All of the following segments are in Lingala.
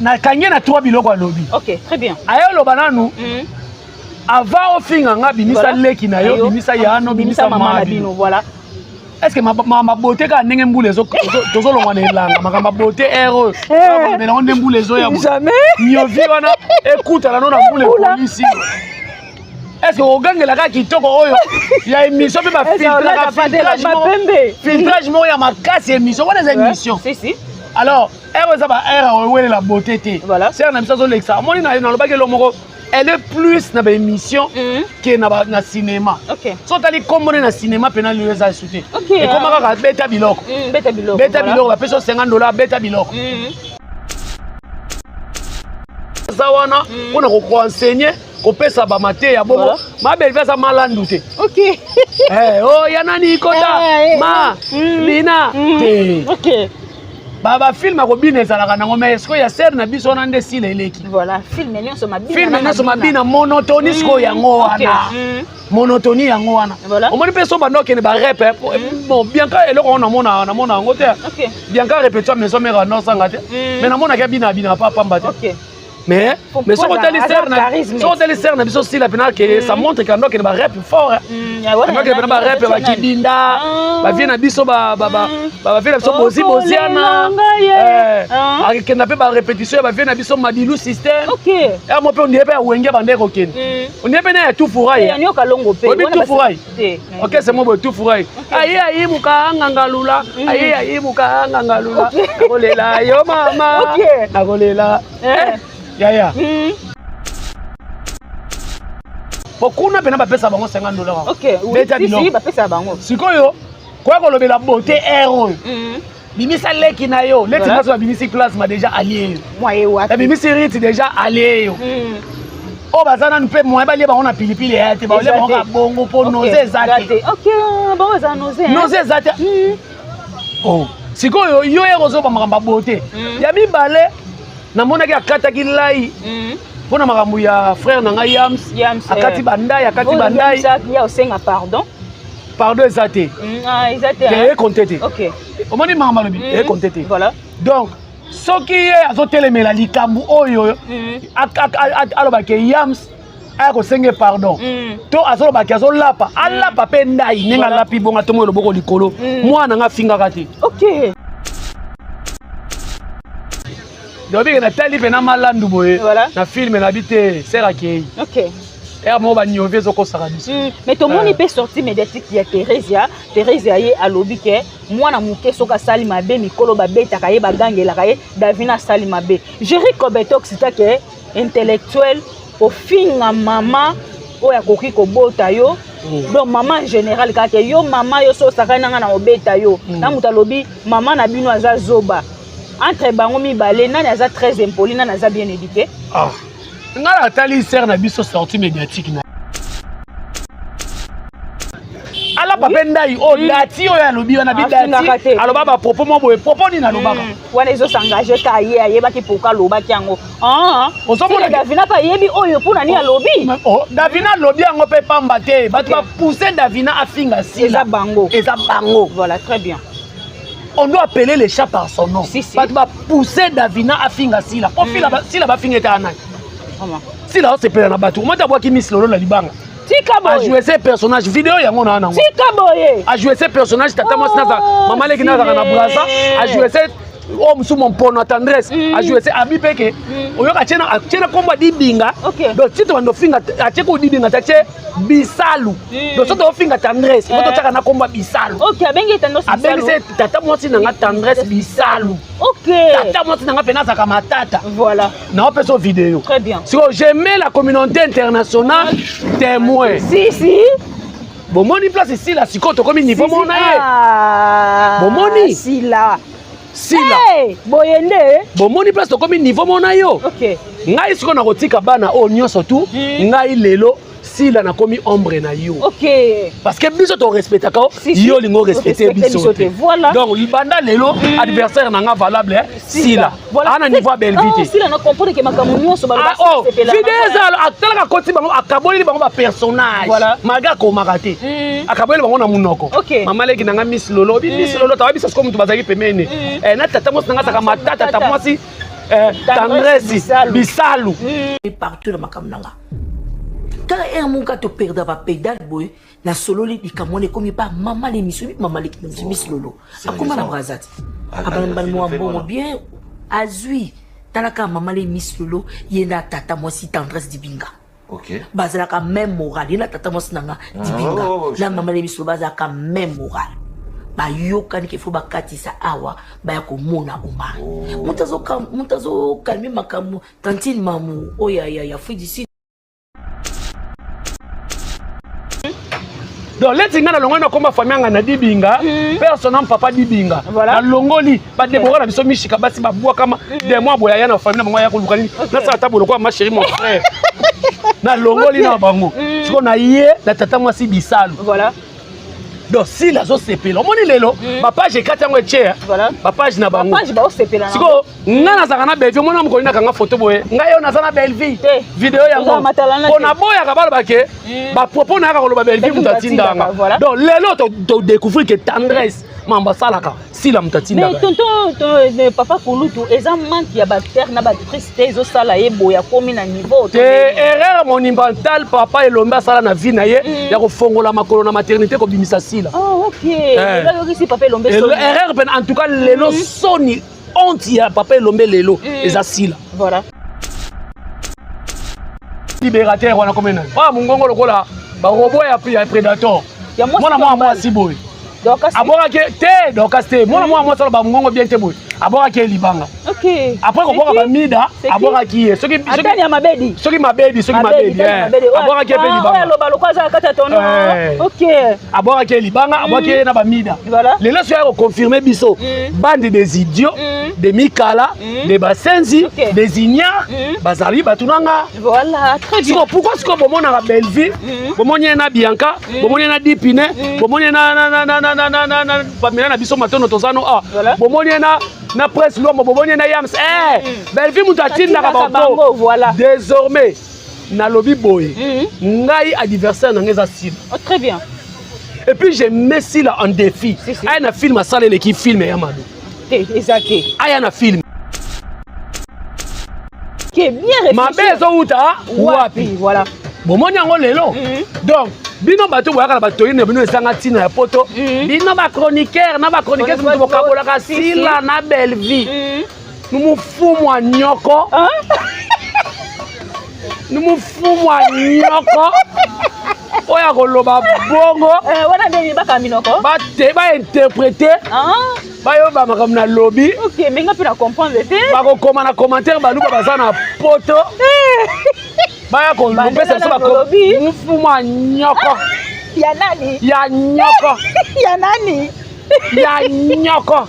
na kangé na 3 biloko alobi. OK, très bien. Ayo loba nanu. Avant au finga nga bimisa leki na yo bimisa yano bimisa mama bino voilà. Est-ce que ma beauté ka ndenge mbule zo tozo longwa na elanga makamba beauté ero mais on ndembule zo ya jamais nyovi wana écoute la non na mbule police. Est-ce que ogangela ka kitoko oyo ya émission pe ba filtrage mo ya makasi émission wana za émission. Si. Alors, elle va faire la beauté. Voilà. C'est un émission sur l'extra. Moi, elle est plus dans l'émission que dans le cinéma. OK. Si tu as comme dans le cinéma, tu as les ajouter. OK. Et comment on va bêta biloko. Bêta biloko. Bêta biloko, la personne $50, bêta biloko. Zawana, on a renseigné. On peut ça mater ya bobo ma belle va ça malandu te. OK. Oh yana ni kota ma lina. OK. Baba film ko bina ezalaka nango mais est-ce que ya ser na biso na nde sile eleki. Voilà, film nyonso mabina. Film nyonso mabina monotonie sko yango wana. Monotonie yango wana. Omoni pe so bando kene ba rap bon bien ka eloko na mona yango te. OK. Bien ka répétition maison mère non sanga te. Mais na mona ka bina pas pamba te. OK. Mais sur le ser na biso sila pena que ça montre que ando kene ba rap fort. Ando kene ba rap ba kidinda ba vie na biso ba vie na biso boziana. Akenda pe ba répétition ba vie na biso madilu système. OK. Et mo pe on dirait pas wenge bande ko ken. On dirait na tout fouraille. On yoka longo pe. Tout fouraille. OK, c'est moi tout fouraille. Ayi muka ngangalula. Ayi muka ngangalula. Nakolela yo mama. OK. Nakolela. Yaya. Bokuna pena bapesa bango $50. OK. Si bapesa bango. Sikoyo kwa ko lobela beauté héros. Bimisa leki na yo, leki na so bimisi classe ma déjà allié. Moi et wa. Bimisi rite déjà allié yo. Oh bazana npe moi ba lie bango na pilipili ya te ba lie bango ka bongo po noze zate. OK, bango za noze. Noze zate. Oh, sikoyo yo héros zo ba makamba beauté. Ya mibale na monaki akataki lai pona makambo ya frère nanga Yams akati bandai ya osenga pardon ezate ezate contete OK omoni makambo lobi contete voilà donc soki ye azotelemela likambo oyo alobaki Yams aya kosenga pardon to azolobaki azolapa alapa pe ndai ndenge alapi bonga tomo loboko likolo mwana nga fingaka te. OK. Donc il y a tali pena malandu boye na film na bité sera kei. OK. Et mo ba nyové zoko saradis. Mais tout monde peut sortir médiatique ya Theresia ye alobi ke mwana muke soka sali mabe mikolo ba beta kaye ba gangela kaye Davina sali mabe. Jerry Kobetok sita ke intellectuel au finga mama oya koki ko bota yo. Donc maman en général ka ke yo mama yo so sakana na obeta yo. Na mutalobi mama na bino aza zoba. Entre bango mibale nani aza très impoli nani aza bien éduqué. Ah ngala tali ser na biso sortie médiatique na ala papendai o dati o ya lobi wana bidati aloba ba propos mo boye propos ni na lobaka wana ezo s'engager ka ye ayebaki poka lobaki yango osomona Davina pa yebi oyo pona ni alobi Davina lobi yango pe pamba te bato ba pousser Davina afinga sila eza bango voilà très bien. On doit appeler les chats par son nom. Pas de pousser Davina à finga sila. On file si la ba finga ta si la c'est pela na batu. Moi d'abord qui miss lolo la libanga. Tika boye. A jouer ces personnages vidéo yango na nango. Tika boye. A jouer ces personnages tata moi sinaza maman leki na na braza. A jouer ces homme sous mon pono tendresse. A jouer ces abi peke. Oyoka tena komba dibinga. Donc si tu vas no finga ateko dibinga tache bisalu. Donc si tu vas finga tendresse, il faut tchaka na komba bisalu. OK, abengi tendresse. Abengi c'est tata moi sinanga tendresse bisalu. OK. Tata moi sinanga pena za kama tata. Voilà. Na on fait vidéo. Très bien. Si j'aimais la communauté internationale témoin. Si. Bon moni place ici là si côté comme niveau mon aye. Bon moni. Si là. Sila boyende bomoni place to comme niveau mona yo. OK. Ngai siko na kotika bana o nyonso tu ngai lelo sila na komi ombre na yo. OK. Parce que biso to respecta ko yo lingo respecter biso. Voilà. Donc banda lelo adversaire na nga valable sila. Ana niveau belvité. Sila na comprendre que makambo nyonso ba ba sepela. Fidèle atala ka koti bango akaboli bango ba personnage. Maga ko makate. Akaboli bango na munoko. Mama leki nanga Miss Lolo, Miss Lolo tawa bisa ko mutu bazaki pemene. Na tata mo nanga saka matata tata mo si tendresse bisalu. Partout na makambo nanga. Quand un mon gars te perdre va pédale boy la solo li bikamone comme pas maman les Miss Miss Lolo. Akoma na brazat. Abanban mo bon bien azui. Talaka maman les Miss Lolo yena tata mo si tendresse dibinga. OK. Bazalaka même moral, yena tata mo nanga dibinga. La maman les Miss Lolo bazalaka même moral. Ba yoka ni kifo bakatisa awa ba ya komona oma. Mutazo kalmi makamu tantine mamu oya ya fudisi. Donc leti nga na longo na komba famille nga na dibinga personnel papa dibinga na longoli ba débora na biso mishika basi ba bwa kama des mois boya na famille na ya ko lukani na sa table ko ma chérie mon frère na longoli na bango siko na ye na tata mwasi bisalu voilà. Donc si la zo sepela omoni lelo ba page katango eche ba page na bango page ba o sepela siko nga na zakana belle mona mo ko na kanga photo boye nga yo na sana belle vie vidéo yango on a boya ka balo bake ba propos na ka ko lo ba belle vie mutatinda nga donc lelo to découvrir que tendresse mamba salaka si la mutatinda mais tonton papa Kulutu eza manque ya ba terre na ba tristesse zo sala ye boya komi na niveau te erreur monumentale papa elomba sala na vie na ye ya ko fongola makolo na maternité ko bimisa sila. Oh OK. Là aussi papa elombe soni erreur ben en tout cas lelo soni honte ya papa elombe lelo eza sila. Voilà. Libérateur wana komena pa mungongo lokola ba robot ya prédateur mwana mwa siboy abora ke te dokaste mwana sala ba mungongo bien te boy abora ke libanga. OK. Après ko boka ba mida abora ki soki atani ya mabedi abora ke pe libanga lo ba lokaza kata tono. OK. Abora ke libanga abora ke na ba mida lelo so ya ko confirmer biso bande des idiots des mikala des basenzi des ignares bazali batunanga. Voilà très bien. Pourquoi ce que bomona na Belleville bomoni na Bianca bomoni na Dipine bomoni na Pamela na biso matono tozano bomoni na presse l'homme bomoni na Yams Belleville mutatinda ka bango. Voilà désormais na lobby boy ngai adversaire na ngeza sil. Très bien. Et puis je mets Sila en défi. Aya na film asala l'équipe film ya Mado. Exacté. Aya na film. Qui est bien réfléchi. Ma bezo uta wapi. Voilà. Bomoni yango lelo. Donc bino bato boyaka na bato yene bino esanga tina ya poto. Bino ba chroniqueur na ba chroniqueur mutu bokabola ka Sila na Belleville. Nous fumu anyoko. Nous fumu anyoko. Oya koloba bongo. Wana nde baka minoko. Ba te ba interpréter. Ba yo ba makambo na lobby. OK, mais nga pina comprendre te. Ba ko koma na commentaire ba luka baza na poto. Ba ya ko lopesa so ba ko mfuma nyoko. Ya nani? Ya nyoko. Ya nani? Ya nyoko.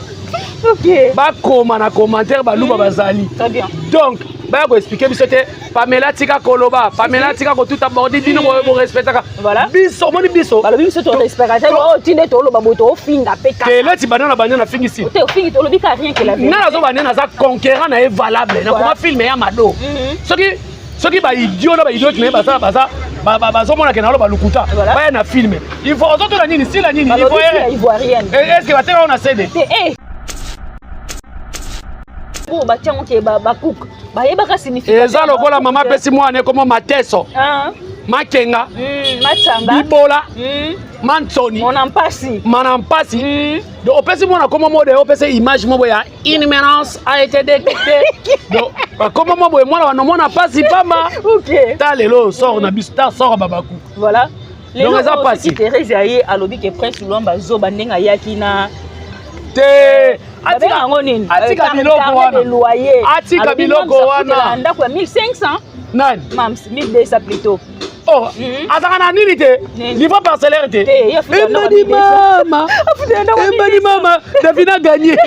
OK. Ba koma na commentaire ba luka bazali. Très bien. Donc ba ko expliquer biso te Pamela tika koloba Pamela tika ko tout aborder bino ko respectaka. Voilà. Biso moni biso. Ba biso to respecter tinde to lo ba boto finga peka. Ke leti banana banyana fingisi. Te fingi to lo bika rien que la vie. Na zo banana za conquérant na est valable. Na comment filmer ya Mado. Soki ba idiot na ba idiot mais ba zo mona ke na lo ba lukuta. Ba na filmer. Il faut auto na nini si la nini ivoirienne. Est-ce que ba tera on a cédé? Bon ba tiens OK ba cook. Ba yebaka signifie. Eza lokola mama pesi mwana comme mateso. Makenga. Matanga. Bibola. Mansoni. Manampasi. Donc opesi mwana comme mode opesi image mobo ya imminence a été détectée. Donc comme mobo mwana wana mona pasi pamba. OK. Ta lelo sort na bistar sort babaku. Voilà. Donc eza pasi. Thérèse aye alobi ke prince Luamba zo bandenga yaki na te atika ngonini atika biloko wana ndako ya 1500 nani mams 1200 plutôt oh azaka na nini te niveau parcellaire te Embadi mama Davina gagné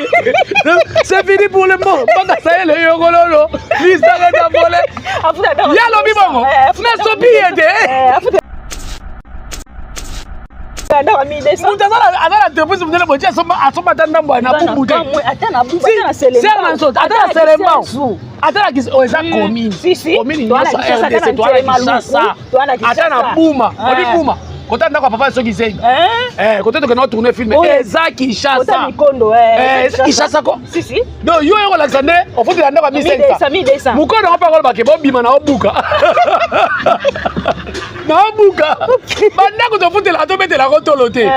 c'est fini pour le monde baka ça le yogololo lista ka volé ya lobi bongo mais sobi ete ndako ya 1200. Mutu azala entreprise mundele boje asomba ata ndambo na bubute. Ata na bubu, ata na selema. C'est la chose, ata na selema. Ata na kisi eza commune. Commune nyonso RDC to ala Kinshasa. Ata na Buma, odi Buma. Kota ndako papa soki zenga. Kota to kena tourner film eza Kinshasa. Kota Mikondo Kinshasa ko. Si. Donc yo yo Alexander, on faut ndako 1500. Mukono ngapa ko ba ke bo bima na obuka. Na obuka. Bandako to futela to betela ko tolote.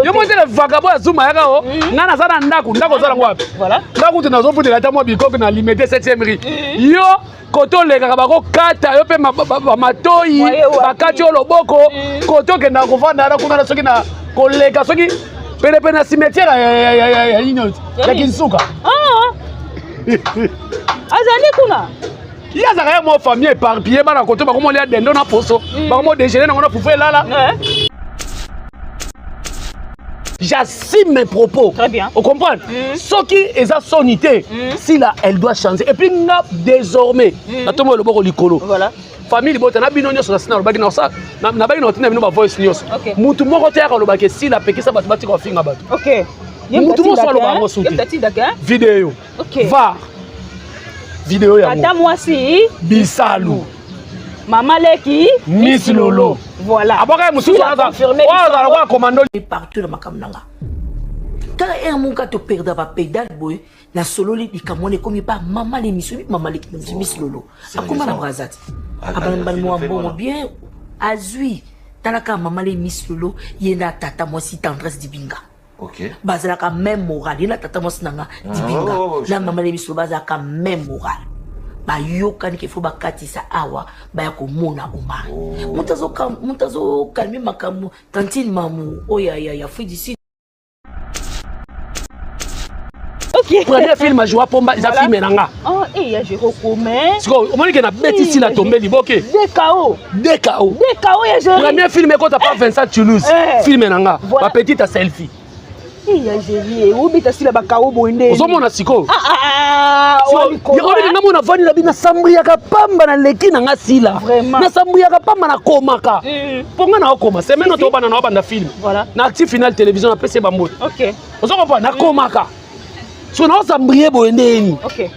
Yo mo tele vagabo azuma yaka o. Ngana za na ndako zala ngwapi. Voilà. Ndako to nazo futela ta mo bikoko na limité 7e rue. Yo koto lekaka bako kata yo pe matoi bakati oloboko koto kenda kovanda na kuna soki na koleka soki pene na cimetière ya inoti ya Kinsuka azali kuna ya zaka ya mo famille éparpillée bana koto bako mo lia dendo na poso bako mo déjeuner na ngona fufu elala. J'assume mes propos. Très bien. Vous comprenez? Ce qui est sa sonité, si là, elle doit changer. Et puis, désormais, voilà. Famille, bon, na binonyo sur la scène, na ça, na ba inotina bino ba voice news. Mutu moko te ka lobake si la pekisa bat bati ko finga bat. OK. Mutu mo so loba ngo suki. Vidéo. OK. Va. Vidéo ya. Ata moi si Bisalu. Mama Leki, Miss Lolo. Voilà. Aboka musu so aza. Wa za commando partout dans ma kamnanga. Quand un mon ka to perdre ba pédale boy, na solo li kamone komi pa mama le misu mama Leki Miss Lolo. Akuma na brazati. Abanban mo bon bien azui. Talaka mama le Miss Lolo, yena tata moi si tendresse dibinga. OK. Bazalaka même moral, yena tata moi sinanga dibinga. La mama le Miss Lolo bazalaka même moral. Ba yokani ke fo bakatisa awa ba yakomona omari mutazo kalmi makamu tantine mamu oya ya fidisi. OK. Premier film a joué pomba za film nanga. Oh ya je recommen. Siko o moni ke na beti si la tomber liboke. DKO ya je. Premier film ko ta pas Vincent Toulouse. Film nanga. Ba petite selfie. Ya je ou beta si la bakao boende. Ozomona siko. Yoko nga mona vani na bina sambuya ka pamba na leki na nga sila. Na sambuya ka pamba na komaka. Ponga na okoma, semaine to bana na banda film. Voilà. Na actif final télévision na PC bambo. OK. Ozoko na komaka. So na sambuye boende ni. OK.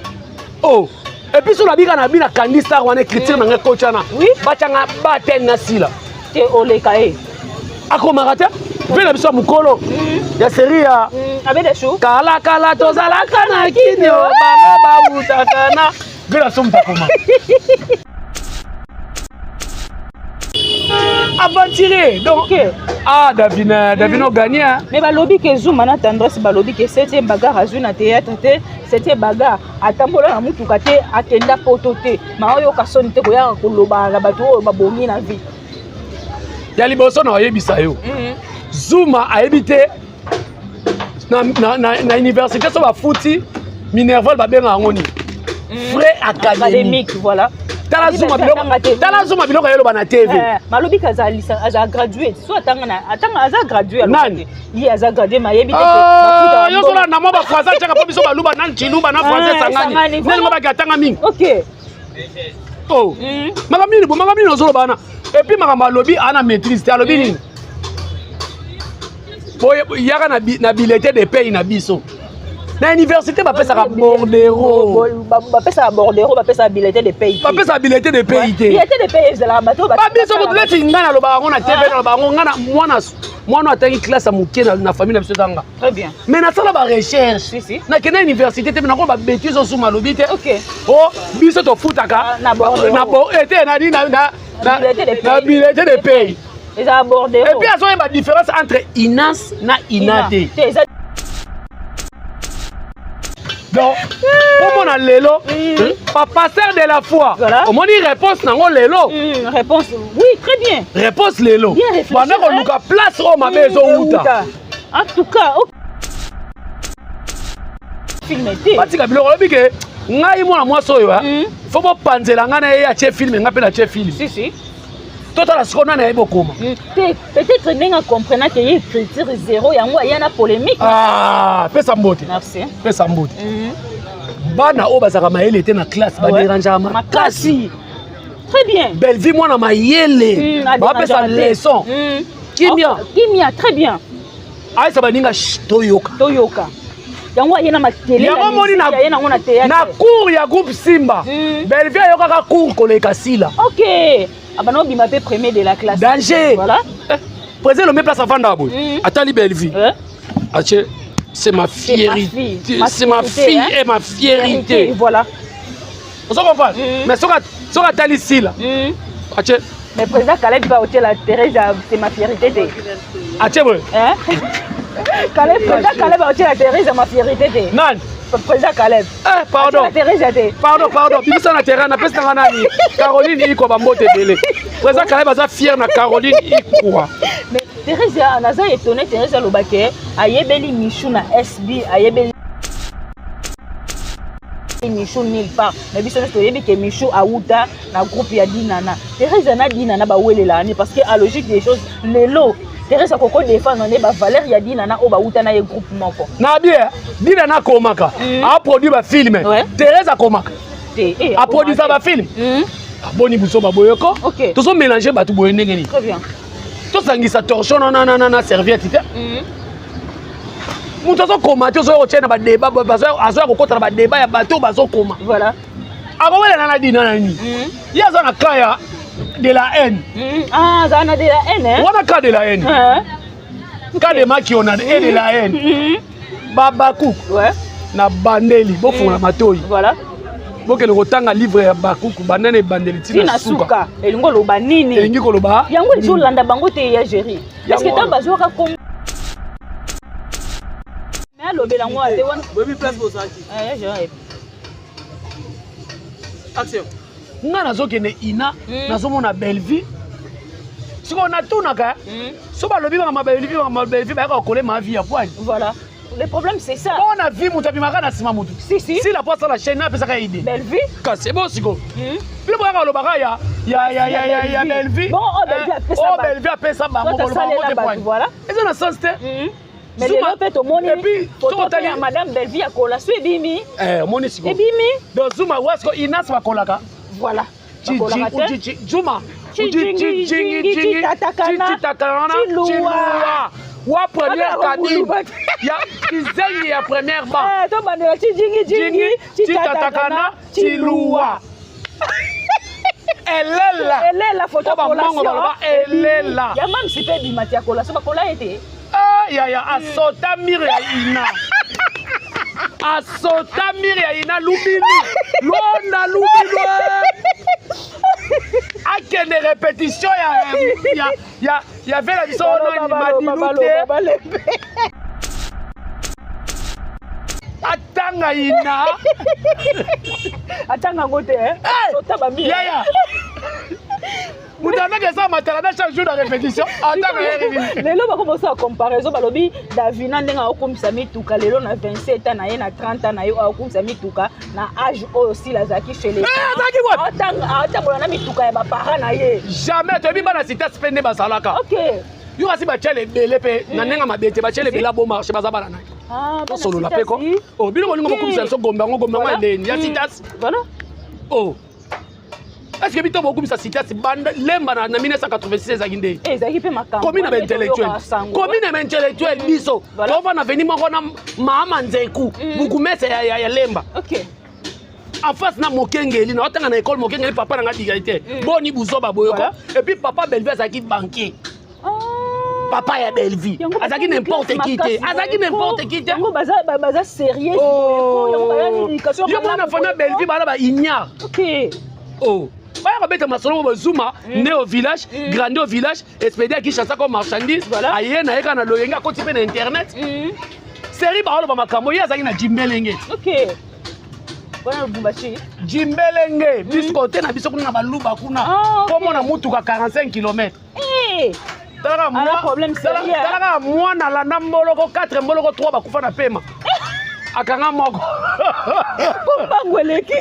Oh. Et puis sur la bika na bina candidat wana critique na nga coachana. Oui. Bachanga baten na sila. Te olekae. Akomaka te. Vela biso mukolo. Ya série ya avec des choux. Kala tozalaka na kini o banga ba utakana. Vela somta koma. Aventuré. Donc Davino gagné. Mais balobi ke Zouma na tendresse balobi ke 7e bagarre azui na théâtre te, 7e bagarre atambola na mutuka te akenda poto te. Ma oyo kasoni te koya koloba na bato oyo babongi na vie. Ya liboso na oyebisa yo. Zouma a évité na université so ba futi Minerval ba benga ngoni. Vrai académique voilà. Tala Zouma biloko yelo ba na TV. Malobi kazali aza gradué. So atanga aza gradué alors. Nani? Yi aza gradué ma yebite ke. Yo so na mo ba français chaka po biso ba luba nan chiluba na français sangani. Nel mo ba katanga mingi. OK. Oh. Makamini ozolo bana. Et puis makamba lobi ana maîtrise te alobi nini? Yaka na bilete de pays na biso. Na université ba pesa ka bordero. Ba pesa bordero, ba pesa bilete de pays. Ba pesa bilete de pays te. Bilete de pays de la bateau ba. Ba biso ko tuleti ngana lo ba ngona TV lo ba ngona mwana atangi classe muke na famille na biso tanga. Très bien. Mais na sala ba recherche. Si. Na kena université te na ko ba bêtise osuma lobi te. OK. Oh, biso to futaka na bo ete na bilete de pays. Ils ont abordé. Et puis, il y a une différence entre INAS et INATE. Donc, pour mon lelo, papa sert de la foi. Au moins, il réponse dans lelo. Réponse, oui, très bien. Réponse lelo. Bien réfléchi. Pendant qu'on nous a place au ma maison. En tout cas, film était. Patika biloko lobi ke ngai mwana mwasi oyo faut bopanzela ngai na ye atie film ngai mpe natie film. Si. Totala siko nani ayebi okoma. Peut-être ndenge comprendre que ye écriture zéro yango aya na polémique. Pesa mbote. Merci. Pesa mbote. Bana oyo bazaka mayele te na classe baderangeaka makasi. Très bien. Belle vie mwana mayele. Bapesa leçon. Kimia. Kimia, très bien. Aïe, ça va ninga Toyoka. Toyoka. Yango yena matele. Yango moni na yena ngona théâtre. Na cour ya groupe Simba. Belleville yoka ka cour koleka sila. OK. Abano bima pe premier de la classe. Danger. Voilà. Présent le même place avant d'abord. Attends Belleville. Ache, c'est ma fierté. C'est ma fille et ma fierté. Voilà. Vous comprenez? Mais sur la tali sila. Ache. Mais président Caleb va ôter la Thérèse, c'est ma fierté. Ache ouais. Hein? Président Caleb va ôter la Thérèse, ma fierté. Non. Président Caleb. Pardon. La Thérèse Pardon. Bimisa na terrain na pesa nani. Caroline iko ba mbote belé. Président Caleb aza fier na Caroline iko. Mais Thérèse anaza étonné Thérèse Lobake ayebeli Michou na SB ayebeli Michou nulle part. Mais biso na toyebi que Michou auta na groupe ya Dinana. Thérèse na Dinana ba welela ni parce que à logique des choses lelo Thérèse Koko défendre on ba valeur ya Dinana o ba uta na groupe moko. Na bien, Dinana komaka a produit ba film. Thérèse komaka. A produit ça ba film. Boni buso ba boyoko. Tout sont mélangés ba tout boye ndenge ni. Très bien. Tout sangisa torchon na serviette te. Mutu azokoma te ozoya na ba débat azoya kokota na ba débat ya bato bazokoma. Voilà. Akowelela na Dina nani. Yaza na kaya de la haine. Ah, ça na de la haine hein. Wana cas de la haine. Cas de Makiona et de la haine. Babakou. Ouais. Na bandeli bofunga matoi. Voilà. Bokele kotanga livre ya Bakuku banane bandeli tina suka. Elingo loba nini? Elingi koloba. Yango izo landa bango te ya gérer. Est-ce que ta bazo ka kom Mais lobela ngo ate wana. Baby place bosaki. J'ai Action. Nga nazokende ina nazomona Belleville. Siko natunaka. So balobi ba Belleville ba ka koler ma vie ya poigne. Voilà. Le problème c'est ça. On a vu mutabimaka na sima mutu. Si. Si la poisse à la chaîne na pesa ka idée. Belleville. Ka c'est bon siko. Bile boka lobaka ya Belleville. Bon, Belleville a pesa bango ko loba poigne. Voilà. Eza na sens te. Mais les fait au monde et puis madame Belleville a kola so ebimi. Moni siko. Ebimi. Donc Zuma wasko inas ba kolaka. Voilà. Zuma. Jingi tatakana. Chilua. Wa première cabine. Ya kizengi ya première banc. To bandela jingi tatakana chilua. Elle est là photo collation. Elle est là. Ya mam sipe bimati ya kola so ba kola ete. Ya asota mire ya ina. Asota mire ya ina lubini. Lona lubino. Akende répétition ya fait la mission Atanga ina. Atanga ngote Sota ba mire. Ya. Moutana que ça matarana chaque jour de répétition. Attends, lelo ba commencer à comparaison balobi Davina ndenga okomisa mituka lelo na 27 ans na ye na 30 ans na yo okomisa mituka na âge aussi la zaki chez les attends na mituka ya ba parents na ye. Jamais tu biba na cité spende basalaka. OK. Yo asi ba chele belé pe na nenga mabete ba chele bela bon marché bazabala na. Ah, solo la peko. Oh, bino ngo komisa so gomba ndeni ya citas. Voilà. Oh. Est-ce que bito beaucoup ça cité bande lemba na 1986 zakinde. Zaki pe makamba. Commune intellectuel. Commune intellectuel biso. On va na venir moko na mama nzeku. Bukumese ya lemba. OK. En face na mokengeli na otanga na école mokengeli papa na digalité. Boni buzoba boyoko. Et puis papa Belleville zaki banquier. Papa ya Belleville. Azaki n'importe qui te. Azaki n'importe qui te. Yango baza sérieux. Yango baza éducation. Yo mona fana Belleville bala ba ignare. OK. Oh. Baya beta masolo bo Zuma né au village, grandi au village, expédié à Kinshasa comme marchandise. Aye na yeka na loyenga koti pe na internet. Série ba lo ba makambo ya zaki na Jimbelenge. OK. Bona Bumbashi. Jimbelenge, bis côté na biso kuna ba luba kuna. Comme na mutuka 45 km. Talaka moi problème sérieux. Talaka moi na landa mboloko 4 mboloko 3 ba kufa na pema. Akanga moko. Pombangweleki.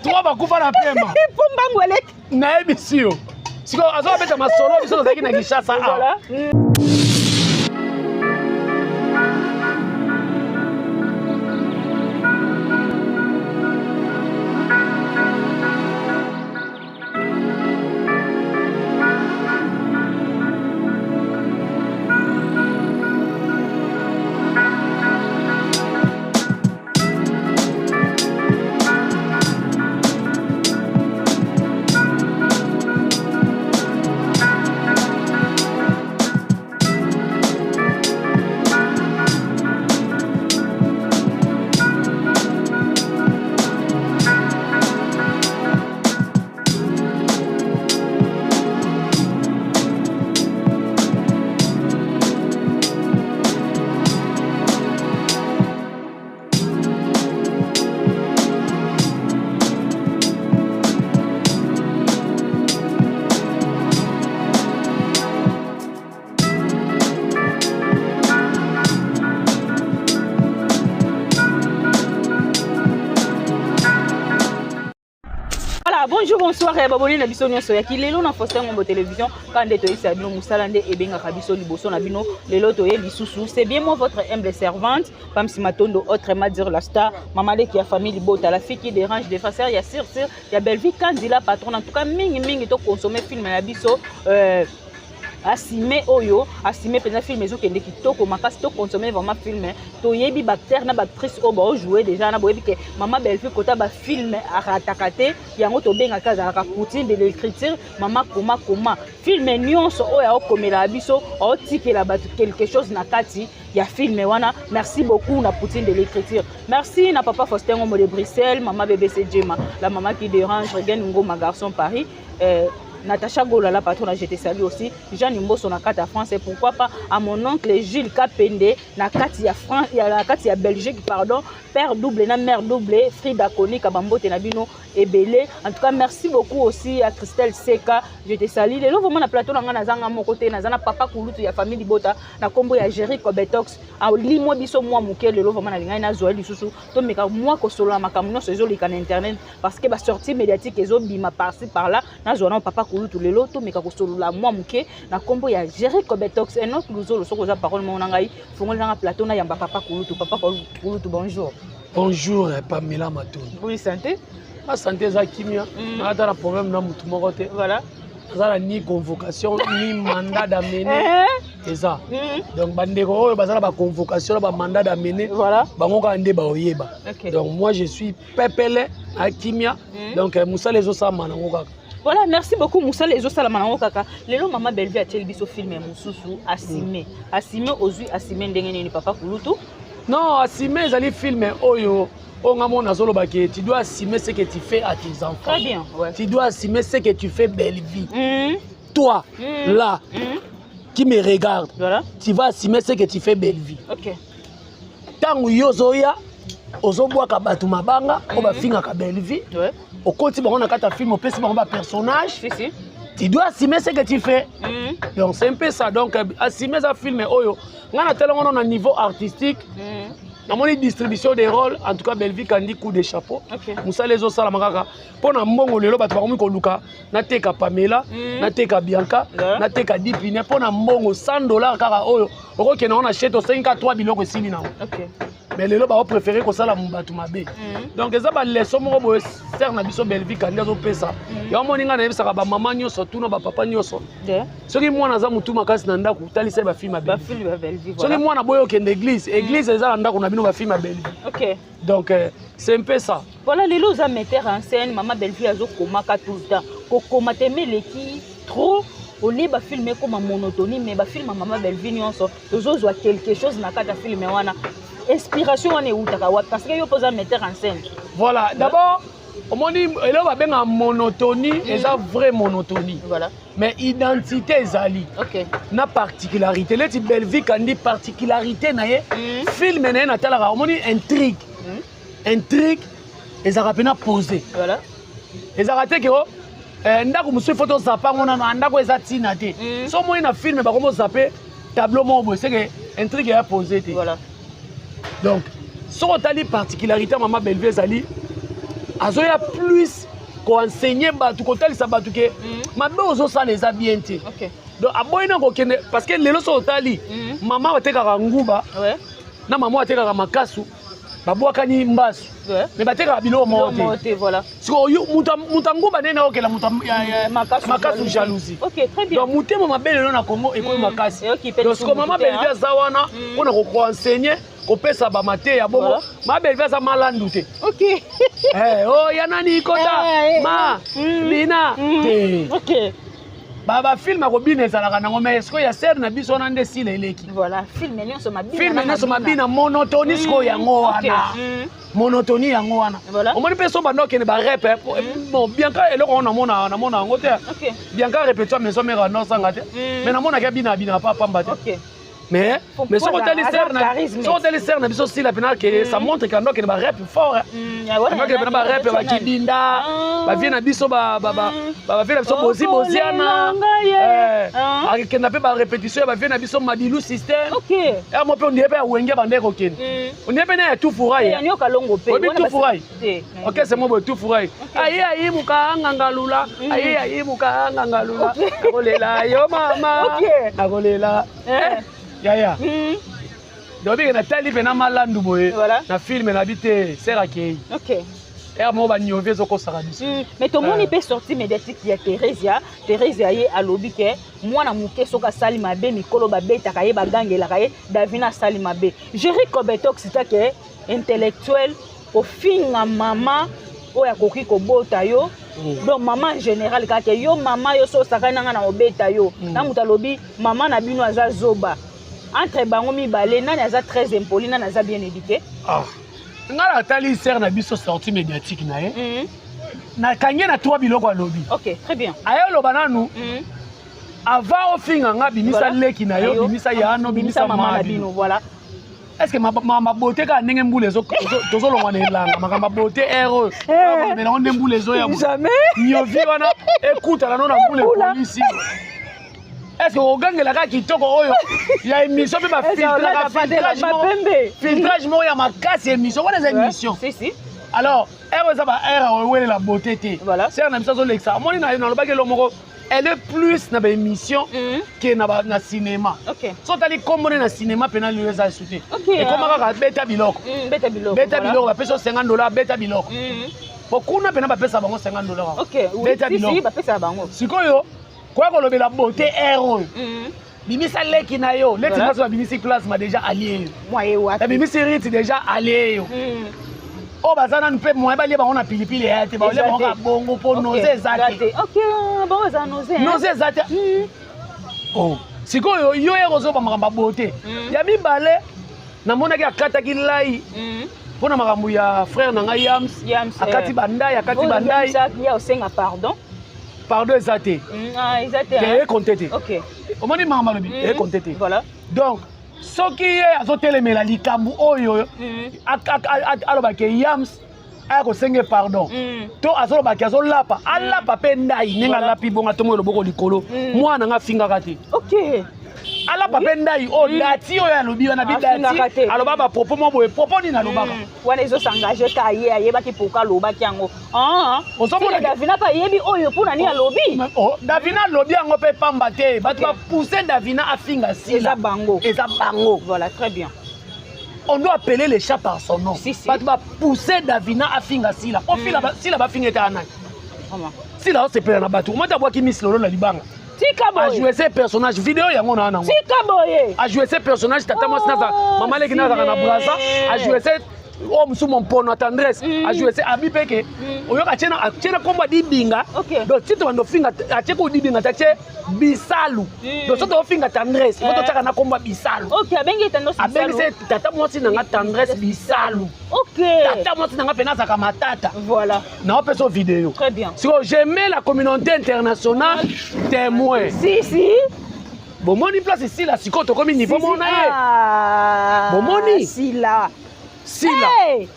3 ba kufa na pema. Pombangweleki. Na ebisio. Siko azo beta masolo biso zaki na Kinshasa. Voilà. Bonjour, bonsoir, baboni na biso nyonso ya kilelo na Faustin Ngombo télévision quand ndeto isa bino musala nde ebengaka biso liboso na bino lelo to ye lisusu. C'est bien moi votre humble servante Pamsi Matondo, autrement dire la star, maman qui a famille Bota, la fille qui dérange des frères, il y a Sir, il y a Belleville Kandila patron en tout cas mingi to consommer film na biso Asime oyo, asime pendant film ezo kende kitoko makasi to consommer vraiment film to yebi bactère na actrice o ba jouer déjà na boyebi ke maman Belleville kota ba film aratakate yango to benga kaza ka routine de l'écriture maman koma film nyonso oyo okomela biso o tikela batu quelque chose na kati ya film wana. Merci beaucoup na poutine de l'écriture. Merci na papa Faustin Ngombo de Bruxelles, maman BBC Djema, la maman qui dérange, Regen Ngoma garçon Paris. Natacha Golala, patron, je te salue aussi. Jean Nimbo, son akata France. Et pourquoi pas à mon oncle Gilles Kapende, na Katia France, il y a la Katia Belgique, pardon, père double, na mère double, Frida Koni, Kabambo, Tenabino et Belé. En tout cas, merci beaucoup aussi à Christelle Seka. Je te salue. Les lots, vraiment, na plateau, na zanga mon côté, na zana papa Kouloutou, ya famille Bota, na combo ya Jerry Kobetox, à limo biso moi mouké, le lot, vraiment, na linga, na Zoé, du sous, to meka, moi, kosolo, ma camino, ce joli can internet, parce que ma sortie médiatique, et zobi, ma par-ci, par-là, na Zoé, papa Kouloutou, le lot, to meka, kosolo, la moi mouké, na combo ya Jerry Kobetox, et notre louzo, le soko, parole, mon angaï, fongol, na plateau, na yamba, papa Kouloutou, bonjour. Bonjour, Pamela Matondo. Bonne santé. Ma santé est kimia. On a un problème dans mon côté. Voilà. On a ni convocation, ni mandat d'amener. C'est ça. Donc, bandeko, on a une convocation, un mandat d'amener. Voilà. Donc, moi, je suis Pepele à Kimia. Donc, Moussa les Osa Manangokaka. Voilà, merci beaucoup Moussa les Osa Manangokaka. Lelo maman Belleville a tel biso film Moussou Assime. Assime ozu Assime ndengeni ni papa Kouloutou. Non, assumer les films, oyo, tu dois assumer ce que tu fais à tes enfants. Très bien, ouais. Tu dois assumer ce que tu fais belle vie. Toi, là, qui me regarde, voilà. Tu vas assumer ce que tu fais belle vie. Ok. Tant que yozoya, ozoboa kabatu mabanga, oba finga ka belle vie. Ouais. Au côté on a quatre films, on peut se un personnage. Si. Tu dois assumer ce que tu fais. Donc c'est un peu ça. Donc assumer ça film oyo. On a tellement un niveau artistique. Dans mon distribution des rôles, en tout cas Belleville Kandi coup de chapeau. Moussa les autres salamaka. Pour na mbongo lelo batu bakomi ko luka. Nateka Pamela, nateka Bianca, nateka Dipine. Pour na mbongo $100 kaka oyo. Oko ke na on achète au 5 à 3 biloko sili na. OK. Mais les lots préféré que ça la mbatu mabe. Donc ça ba leçon mo bo ser na biso Belleville Kandi zo pesa. Ya mo ninga na yebisa ka ba maman nyoso tuna ba papa nyoso. Soki mwana za mutu makasi na ndako talisa ba film ba film ba Belleville. Soki mwana boyo ke l'église, église eza ndako na bino ba film ba Belleville. OK. Donc c'est un peu ça. Voilà les lots à mettre en scène maman Belleville azo komaka tout le temps. Kokoma temele ki trop au lieu de filmer comme monotonie mais ba film maman Belleville nyonso tozozo quelque chose na kata film wana. Inspiration on est où parce que yo pose un metteur en scène. Voilà, d'abord on dit là va bien en monotonie et ça vraie monotonie. Voilà. Mais identité ezali. OK. Na particularité, les Belleville quand dit particularité na ye film na tala on dit intrigue. Intrigue et ça rapena poser. Voilà. Et ça raté que ndako musu photo zapa ngona na ndako ezatina te. So moi na film ba komo zapper tableau mo c'est que intrigue ya poser te. Voilà. Donc, si on a des particularités, maman Belleville Zali, il y a plus qu'on enseigne, que ma belle ça les a bien été. Donc, parce que les leçons sont maman a été à Ngouba, na maman a été à Makasu, babou kani mbasu, mais ba été à Bilo monté, voilà. Si on Mutangouba n'est pas la Makasu jalousie. Ok, très bien. Donc, Mouté maman belle na Congo et comme Makasi. Donc, ce que maman Belleville Zawana, on a enseigné. Kopesa ba mate ya bobo ma Belleville za malandu te. OK. Oh yana ni kota ma bina te. OK. Baba film ko bina ezalaka nango mais est-ce que ya ser na biso na nde sile eleki. Voilà, film nyonso mabina. Film nyonso mabina monotonie sko yango wana. Monotonie yango wana. Voilà. On m'a dit so bando ke ba rap bon bien ka eloko on na mona yango te. OK. Bien ka répétition mais so mera non sanga te. Mais na mona ka bina pas pamba te. OK. mais ce côté les serres na biso style pena que ça montre que ndoke ba rap fort ndoke pena ba rap ba kidinda ba vie na biso ba vie na biso boziana akenda pe ba répétition ba vie na biso madilu système OK mo pe on dit pe wenge bande ko ken on dit pe na tout fouraille on yoka longo pe tout fouraille OK c'est moi tout fouraille ayi muka ngangalula ayi muka ngangalula akolela yo mama akolela Yaya. Donc na tali pena malandu boye na film na bité sera kei. OK. Er mo ba nyové zoko sarabisi. Mais to moni pe sorti médiatique ya Theresia ye alobi ke mwana muke soka sali mabe mikolo ba beta kaye ba gangela kaye Davina sali mabe. Jerry Kobetok sita ke intellectuel au finga mama oya koki ko bota yo. Donc maman en général ka ke yo mama yo so saka nanga na obeta yo. Na mutalobi mama na bino aza zoba. Entre bango mibale nani aza très impoli nani aza bien éduqué ngala tali ser na biso sortie médiatique na ye na kanye na trois biloko alobi OK très bien ayo loba nanu avant ofinga nga bimisa leki na yo bimisa yano bimisa mama na bino voilà est-ce que ma beauté ka ndenge mbule zo tozolongwa na elanga makamba beauté ero mais na ndenge mbule zo ya jamais nyovi wana écoute la nona mbule polisi. Est-ce que vous gagnez la qui toko oyo ya émission pe ba filtrage mo ya makasi émission wana za émission si alors elle ça ba era wele la beauté té voilà c'est un émission zo lexa moni na lo ba ke lo moko elle est plus na ba émission que na cinéma OK so tali komone na cinéma pena le za souté et comment ka beta biloko beta biloko ba peso $50 beta biloko bokuna pena ba pesa bango $50 OK beta biloko si ba pesa bango sikoyo quoi qu'on la beauté héros bimisa leki na yo leki na so bimisi classe ma déjà allié moi et wa bimisi rite déjà allié o bazana npe moi ba lieba on a pilipili ya te ba le ba bongo po noze zate OK ba za noze zate oh sikoyo yo héros zo ba makamba beauté ya mibale na monaki akataki lai pona makambo ya frère na nga Yams akati bandai ya osenga pardon pardon ezate ezate contete OK omoni mama lobi contete voilà donc soki ye azotelemela likambo oyo alobaki Yams aya kosenge pardon to azolobaki azolapa alapa mpe ndai ndenge alapi bonga tomoyo loboko likolo mwana nga afingaka te OK alapa mpe ndai oyo dati oyo alobi wana bidati aloba bapropos mwa boye propos nini alobaka wana ezosangaje ka ye ayebaki poka alobaki yango ozomona Davina mpe ayebi oyo mpona nini alobi Davina alobi yango mpe pamba te bato bapousse Davina afinga sila eza bango voilà très bien on doit appeler les chats par son nom bato bapousse Davina afinga sila po sila bafinga ete anani sila osepela na bato omata abwaki Miss Lolo na libanga a joué ces personnages vidéo yango na nango a joué ces personnages tata moi sinaza mama leki na na braza a joué ces homme sous mon pono tendresse a joué ces abi peke oyoka tena komba dibinga donc si tu vas finga ateko dibinga tache bisalu donc so to finga tendresse to taka na komba bisalu OK abengi tendresse bisalu abengi tata moi sinanga tendresse bisalu OK tata moi sinanga pena saka matata voilà na peso vidéo très bien si j'aimais la communauté internationale témoin si bomoni place ici la siko to komi niveau mona ye bomoni sila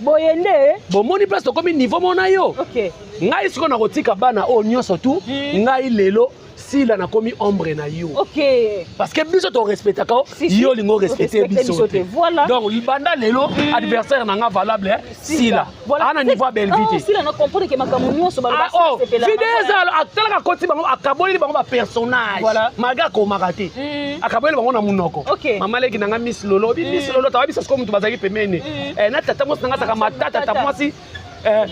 boyende bomoni place to komi niveau mona yo OK ngai siko na kotika bana o nyonso tu ngai lelo sila na komi ombre na yo OK parce que biso to respectaka yo lingo respecter biso voilà donc banda lelo adversaire na nga valable sila ana niveau belvité sila na comprendre que makambo nyonso ba sepela vidéo za atalaka koti bango akaboli bango ba personnage maga ko makate akaboli bango na munoko mama leki na nga Miss Lolo Miss Lolo tawa biso ko mutu bazaki pemene na tata mo nga saka matata tata mwasi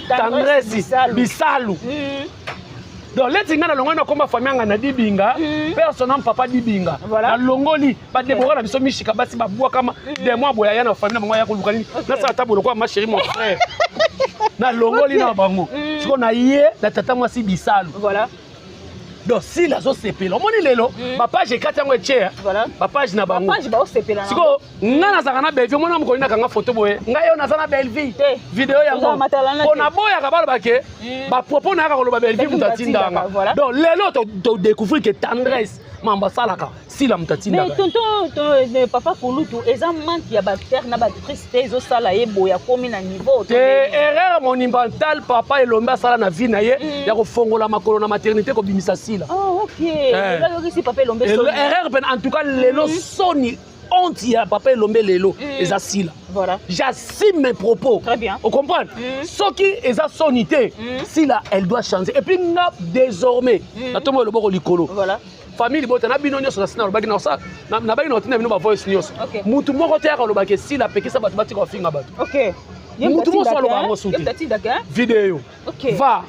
tendresse bisalu donc leti nga na longo na komba famille nga na dibinga personnel papa dibinga na longoli ba débora na biso mishika basi ba bwa kama des mois boya ya na famille bango ya koluka nini na sa table kwa ma chérie mon frère na longoli na bango siko na ye na tata mwasi bisalu voilà donc si la zo sepela omoni lelo ba page ekati yango eche ba page na bango page ba osepela siko nga na zaka na belle vie mona mokoni na kanga photo boye nga yo na za na belle vie vidéo yango pona boya ka balo bake ba propos na ka koloba belle vie mutatinda nga donc lelo to découvrir que tendresse mamba salaka sila mutatinda mais tonton papa Kulutu eza manque ya bacteur na batrice te ezosala ye boya komi na niveau te erreur monumentale papa elombe asala na vie na ye ya kofongola makolo na maternité kobimisa sila ok ezayokisi papa elombe erreur pene en tout cas lelo soni honte ya papa elombe lelo eza sila. Voilà. J'assume mes propos. Très bien. Vous comprenez? Ce qui est sa sonité, si là, elle doit changer. Et puis, désormais, voilà. Famille bote na bino nyos na sina lobaki na ça na ba ino tina bino ba voice nyos mutu moko te ka lobaki si la pekisa bato bati ko finga bato. OK. Mutu mo so loba ngo suti. Vidéo. OK. Va.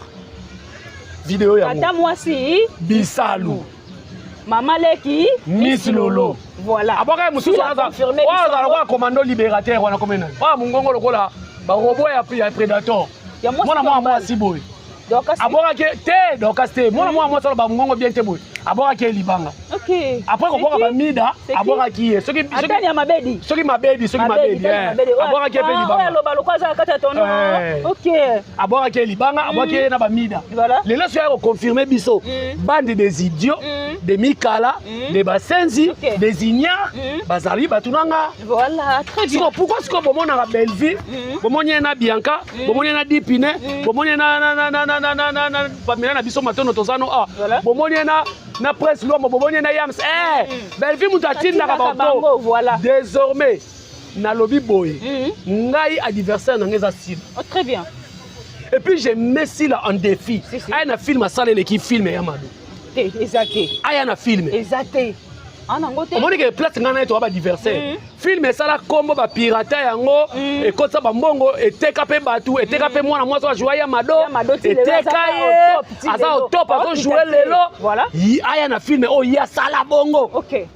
Vidéo ya. Ata mwasi Bisalu. Mama Leki Miss Lolo. Voilà. Aboka musu so aza. Wa za kwa commando libérateur wana komena. Wa mungongo lokola ba robot ya prédateur. Mwana mwasi boy. Aboka ke te dokaste mwana so ba mungongo bien te boy. Aboka ke libanga. OK. Après ko boka ba mida aboka ki soki atani ya mabedi. Soki mabedi. Aboka ke pe libanga. Lo ba lokaza kata tono. OK. Aboka ke libanga aboka ke na ba mida. Voilà. Les là so confirmer biso bande des idiots, des mikala, des basenzi, des ignares, bazali batunanga. Voilà, très bien. Pourquoi est-ce que bomona na Belleville, bomona na Bianca, bomona na Dipine, bomona na Pamela na biso matono tozano bomona na presse l'homme bomona na Yams Belleville mutatinda ka bato. Voilà. Désormais na lobby boy ngai adversaire na ngeza sil. Très bien. Et puis je mets là en défi. Aya na film asala l'équipe film ya Mado. Exacté. Aya na film. Exacté. On moni que place ngana to ba adversaire. Film sala combo ba pirata yango et kotsa ba mbongo et teka pe batu et teka pe mwana mwasi wa jouer ya Mado. Et teka ye asa au top azo jouer lelo. Voilà. Aya na film oh ya sala bongo. OK.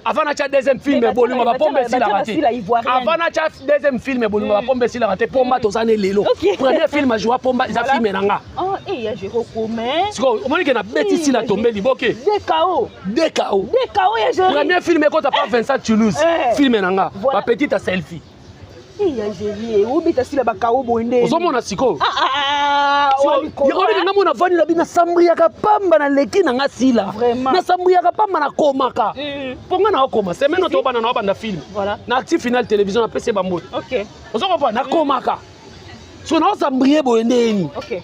Avant na deuxième film bolunga ba pombe si la raté. Avant na deuxième film bolunga ba pombe si la raté pomba tozane lelo. Premier film a joué pomba za film nanga. Oh et ya Jérôme Comé. Siko o moni que na beti si la tomber liboke. DKO ya Jérôme. Premier film ko ta pas Vincent Toulouse. Film nanga ba petite selfie. Ya Jérôme ou bita si la ba KO boende. Ozomona siko. Yo na mona vani la bina sambria ka pamba na leki nanga sila. Na sambria ka pamba na komaka. Ponga na okoma semaine to bana na banda film. Voilà. Na actif final télévision na PC bambo. OK. Ozoko pa na komaka. So na sambrier boendeni. OK.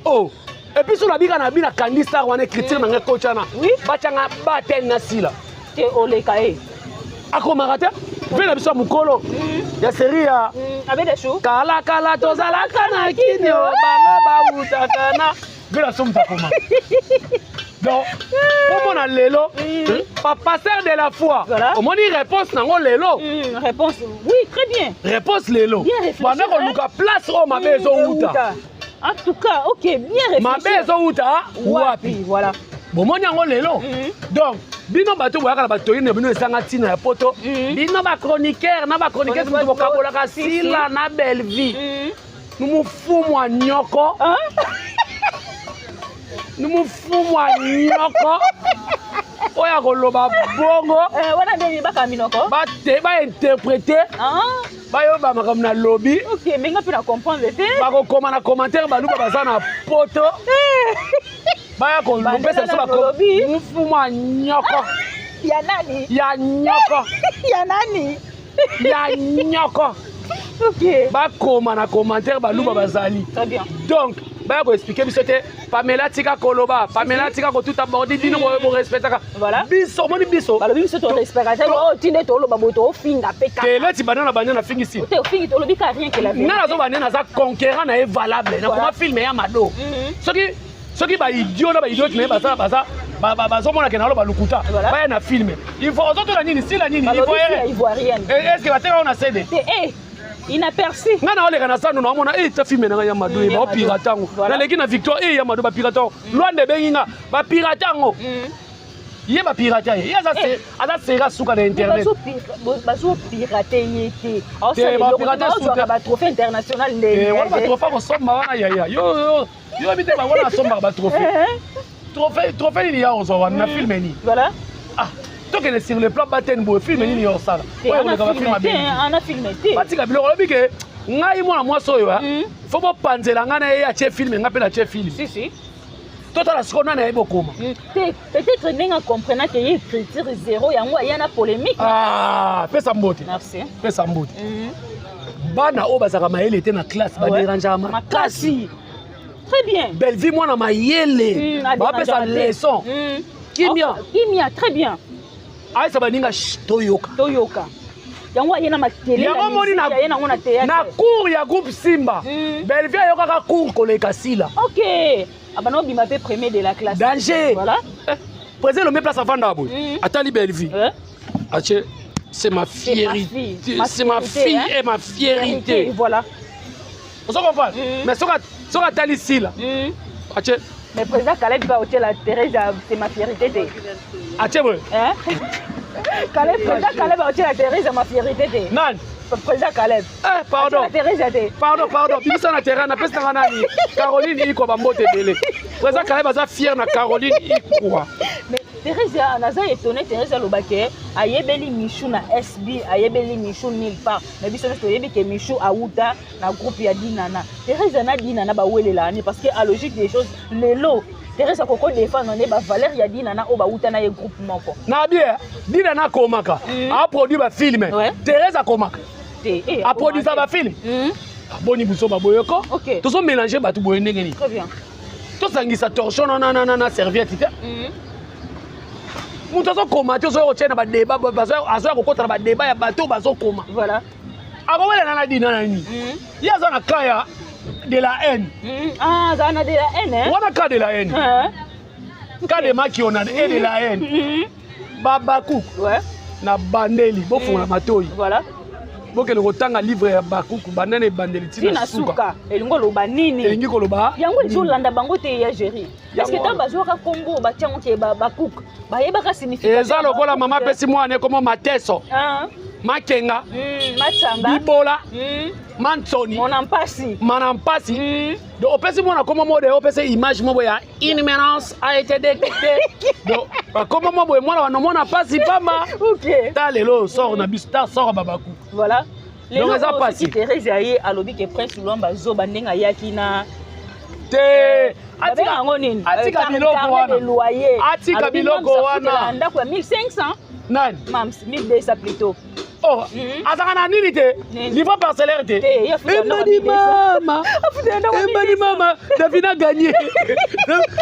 Oh. Et puis sur la biga na bina candidat wana critique na coachana. Bachanga baten na sila. Te olekae. Akomaka te. Vena biso mukolo. Ya série ya avec des choux. Kala tozala kana kinyo banga ba utakana. Vena so mtakoma. Donc, comment on a l'élo, pasteur de la foi. Au moins une réponse nango l'élo. Réponse, oui, très bien. Réponse l'élo. Pendant qu'on nous a place au ma maison outa. En tout cas, ok, bien réfléchi. Ma maison outa, wapi. Voilà. Bon, moi nango l'élo. Donc, bino bato boyaka bato yine bino esanga tina ya poto. Bino ba chroniqueur, na ba chroniqueur tu bokabola ka sila na belle vie. Nous mu fumu anyoko. Nous me fumwa nyoko. Oya koloba bongo. Wana nde ba kaminoko. Ba interpréter. Ba yo ba makam na lobby. OK, mais nga pina comprendre te. Ba ko koma na commentaire ba luka baza na poto. Ba ya ko lopesa so ba ko. Mu fumwa nyoko. Ya nani? Ya nyoko. Ya nani? Ya nyoko. OK. Ba koma na commentaire ba luka bazali. Très bien. Donc ba ko expliquer biso te Pamela tika koloba Pamela tika ko tout aborder dino mo respectaka voilà biso moni biso balo biso to respecter o tinde to lo baboto o finga peka tele ti banana banana fingi si te o fingi to lo bika rien que la vie na zo banana za conquérant na valable na comment filmer ya Mado soki ba idiot na ba idiot na baza zo mona ke na lo ba lukuta ba na filmer il faut auto la nini si la nini il voit rien est-ce que ba tera on a cédé inaperçu ngana oleka na sanu na mona ta filme na ya Mado ba piratango na leki na victoire ya Mado ba piratango loande benginga ba piratango ye ba pirata ye aza sera suka na internet bazo pirater yete ba trophée international ne ba trophée ko somba wana ya yo bite ba wana somba ba trophée ni ya ozo wana filme ni voilà donc elle est sur le plan batten beau film ni yo sala on a filmé batika biloko lobi ke ngai mwana mwasi oyo faut bo panzela ngana ye ya che film nga pe na che film si Tota la seconde na yebo koma. Peut-être ninga comprendre que y écriture zéro yango ya na polémique. Ah, pesa mbote. Merci. Pesa mbote. Bana o bazaka mayele était na classe ba déranger makasi. Très bien. Belle vie moi na mayele. Ba pesa leçon. Kimia. Kimia, très bien. Ai ça ba ninga toyoka. Toyoka. Yango yena matele na cours ya groupe Simba. Belle vie yoka ka cours koleka sila. OK. Abano bima pe premier de la classe. Danger. Voilà. Présent le met place avant d'abord. Attends belle vie. Ache, c'est ma fierté. C'est ma fille et ma fierté. Voilà. On s'en comprend. Mais soka tali sila. Ache. Mais président Caleb va ôter la Thérèse, c'est ma fierté. Ache ouais. Hein? Président Caleb va ôter la Thérèse, ma fierté. Non. Président Caleb. Pardon. Pardon. Bimisa na terrain na pesa na nani? Caroline iko bambote belé. Président Caleb aza fier na Caroline iko. Mais Thérèse naza étonné Thérèse Lobake ayebeli Michou na SB, ayebeli Michou nulle part. Mais biso to yebi que Michou auta na groupe ya Dinana. Thérèse na Dinana ba welela ni parce que à logique des choses lelo Thérèse Koko défendre ne ba valeur ya Dinana o ba uta na groupe moko. Na bien, Dinana komaka a produit ba film. Thérèse komaka. A produit ça ba film. Boni buso ba boyoko. OK. Tous ont mélangé ba tout boye ndengeni. Très bien. Tous sangisa torchon na serviette ite. Mutu azo koma te ozo kotia na ba débat azo kokota na ba débat ya bato bazo koma. Voilà. Abawela na Dinana ni. Ya za na kaya de la haine. Ah, ça na de la haine hein. Wana cas de la haine. Cas de Makiona et de la haine. Babakou. Ouais. Na bandeli bofonga matoi. Voilà. Boke le kotanga livre ya Bakuku banane bandeli tina suka. Elingo loba nini? Elingi ko loba. Yango izo landa bango te ya gérer. Est-ce que tant bazoka Congo ba tiango ke Bakuku. Ba yeba ka signification. Eza lokola mama pesi mwana komo mateso. Makenga. Matsanga. Bibola. Mansoni. Manampasi. Donc opesi mwana komo mode opesi image mobo ya inhumance a été détectée. Donc comment mobo mwana wana mona pasi pamba. OK. Ta lelo sort na bistar sort Babaku. Voilà. Les gens passent. Thérèse aye alobi ke prince Lomba zo bandenga yaki na te atika ngonini. Atika biloko wana. Atika biloko wana. Ndako ya 1500. Nani? Mams 1200 plutôt. Oh, azaka na nini te? Livre parcellaire te. Embadi mama, Davina gagné.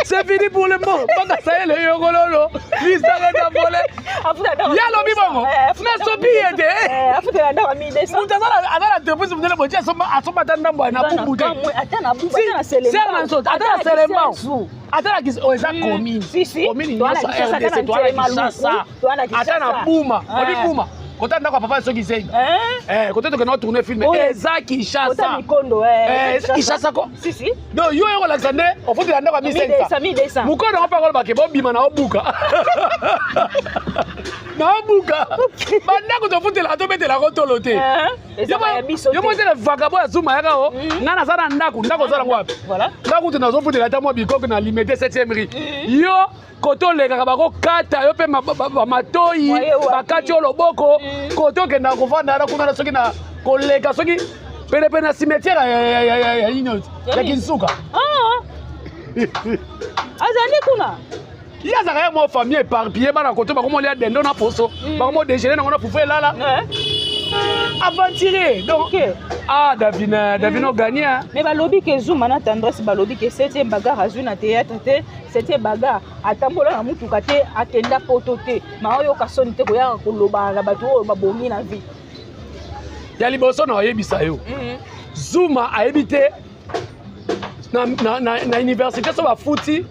C'est fini pour le mot. Pas ça y est le yogololo. L'histoire est volée. Yalo bibongo. Na sopi ete. Afuta na 1200. Mutazala ana te pose mutana botia asoma tanda mbwa na bubu te. Atana bubu atana selema. Atana selema. Atana kisi oza commune. Commune nyonso RDC to ala kisasa. Atana buma. Odi buma. Kota ndako papa soki sei. Kota toke na tourner film. Eza Kinshasa. Kota mikondo Kinshasa ko. Si. Donc yo yo Alexander, on faut la ndako 1500. Mukono pa ko ba ke bobima na obuka. Na obuka. Bandako to futela to betela ko tolote. Yo mo tele vagabond azuma yaka o. Ngana zana ndako zala ngwapi. Voilà. Ndako to nazo futela ta mo bikoko na limité 7e rue. Yo koto lekaka bako kata yo pe matoi bakati yo loboko koto kenda kofanda na kuna soki na koleka soki pene na cimetière ya inyo ya Kinsuka azali kuna yazaka ya mo famille éparpillée bana koto bakomo lia dendo na poso bakomo déjeuner na ngona pouvoir lala aventuré donc Davina gagné mais balobi ke Zuma na tendresse balobi ke 7e bagarre azui na théâtre te 7e bagarre atambola na mutuka te akenda poto te ma oyo kasoni te koya koloba na bato oyo babongi na vie ya liboso na oyebisa yo Zuma ayebite na université so bafuti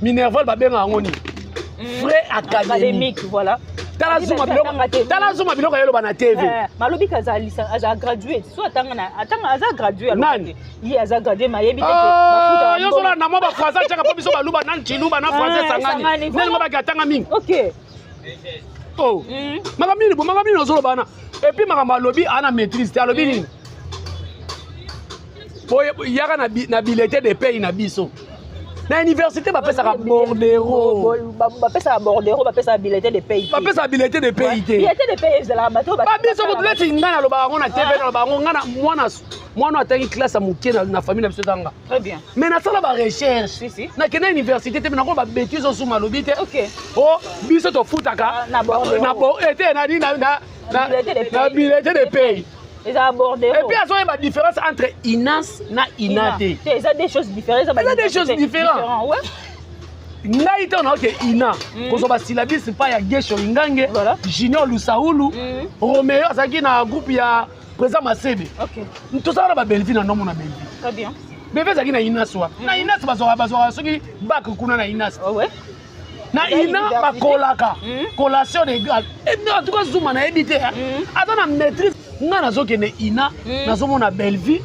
Minerval babenga yango ni frais académique voilà. Tala Zuma biloko yelo bana TV. Malobi kaza graduate. So atanga aza graduate. Nani? Yi aza graduate ma yebi te bafuta. Yo sola na mo ba français chaka po biso baluba nan chiluba na français sangani. Nani mo ba katanga mingi. OK. Oh. Makamini ozolo bana. Et puis makamalobi ana maîtrise te alobi nini? Boye yaka na bilete de pays na biso. na université bapesaka bordereau bapesaka bordereau bapesaka billet de pays bapesaka habilité de pays te billet de pays ezalaka bato babiso kotuleti ngai nalobaka ngo na tv nalobaka ngo ngai mwana atangi classe ya moke na famille na biso ezanga très bien mais nasala barecherche nakende université te nakolo babétise osuma alobi te o biso tofutaka na billet de pays et puis azoyeba différence entre inas na ina te eza des choses différentes ngai te onaoke ina kozwa basilabisi mpa ya gesho ingange junior lusaulu romeo azalaki na groupe ya président masebe tozala na babelvi na ndombo na belvi beve ezalaki na inas wa na inas bazwaka soki bak kuna na inas na ina bakolaka collation de grade en tout cas zuma nayebi te aza na maîtrise ngai nazokende ina nazomona belvi